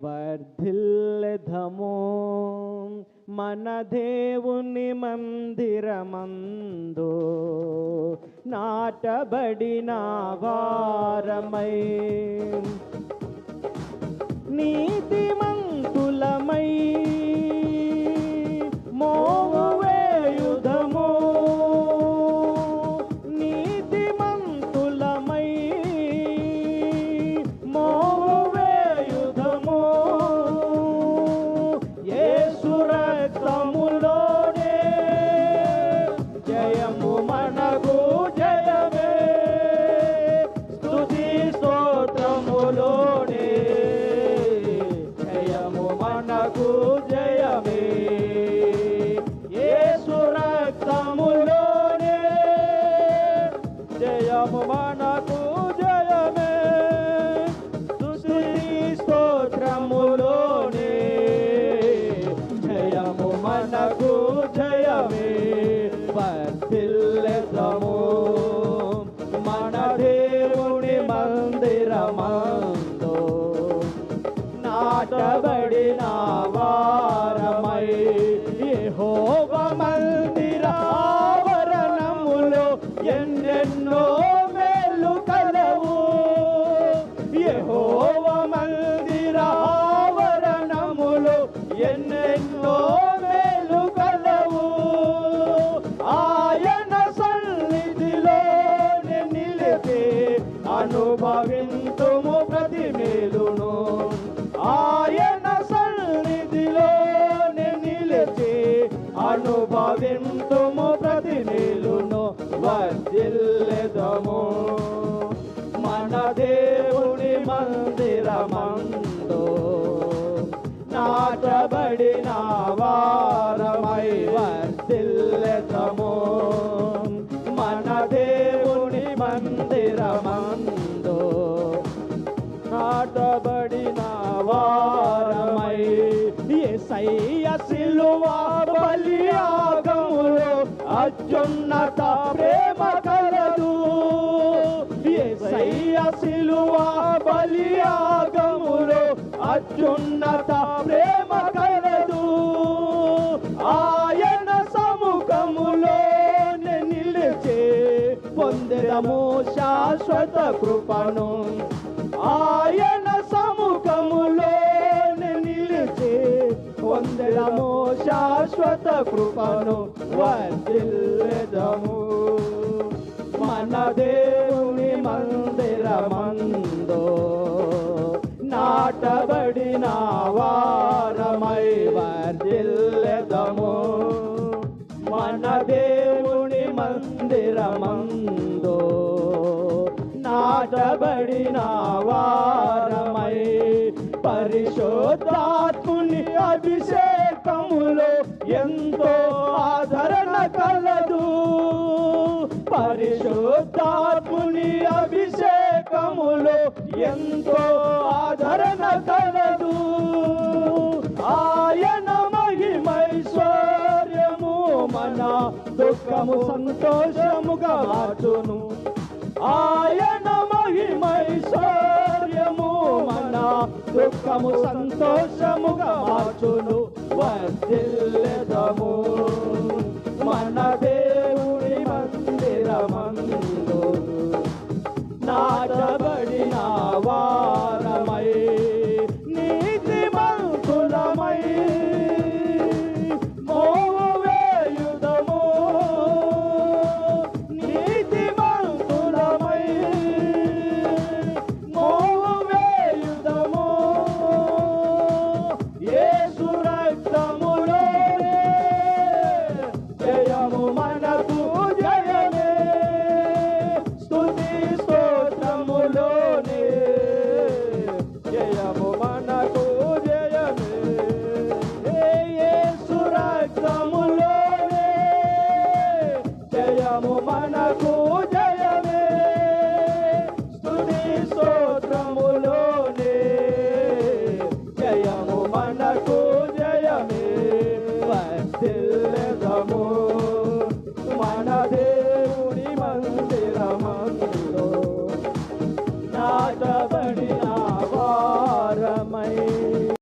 వర్ధిల్లెదము మన దేవుని మందిరమందు నాటబడిన వారమై నీతిమంతులమై మోము వేయుధము నీతిమంతులమై మోము వేయుధము యేసు రక్తములోనే జయము మనకు జయమే స్తుతి స్తోత్రములోనే జయము మనకు జయమే యేసు రక్తములోనే జయము మనకు జయమే స్తుతి స్తోత్రములోనే జయము మనకు జయమే వర్ధిల్లెదము మన దేవుని మందిరమందు నాటబడిన వారమై యెహోవా మందిర ఆవరణములో ఎన్నెన్నో మేలు కలవు యెహోవా మందిర ఆవరణములో ఎన్నెన్నో మేలు కలవు ఆయన సన్నిధిలోనే నిలిపి అనుభవింతుము ప్రతి మేలును ఆయన సన్నిధిలోనే నిలిచి అనుభవింతుము ప్రతి మేలును వర్ధిల్లెదము మన దేవుని మందిరమందు నాటబడిన వారమై వర్ధిల్లెదము మన దేవుని మందిరమందు నాటబడిన వారమై యేసయ్య సిలువ బలియాగములో అత్యున్నత ప్రేమ కలదు యేసయ్య సిలువ బలియాగములో అత్యున్నత ప్రేమ కలదు ఆయన సముఖములోనే నిలిచి పొందెదము శాశ్వత కృపను ఆయన సముఖములోనే నిలిచి పొందెదము శాశ్వత కృపను వర్ధిల్లెదము మన దేవుని మందిరమందు నాటబడిన వారమై వర్ధిల్లెదము మన దేవుని మందిరమందు నాటబడిన వారమై పరిశుద్ధాత్ముని అభిషేకములో ఎంతో ఆదరణ కలదు పరిశుద్ధాత్ముని అభిషేకములో ఎంతో ఆదరణ కలదు ఆయన మహిమైశ్వర్యము మన దుఃఖము సంతోషముగా మార్చును ఆయన మహిమైశ్వర్యము మన దుఃఖము సంతోషముగా మార్చును వర్ధిల్లెదము మన దేవుని మందిరమందు నాట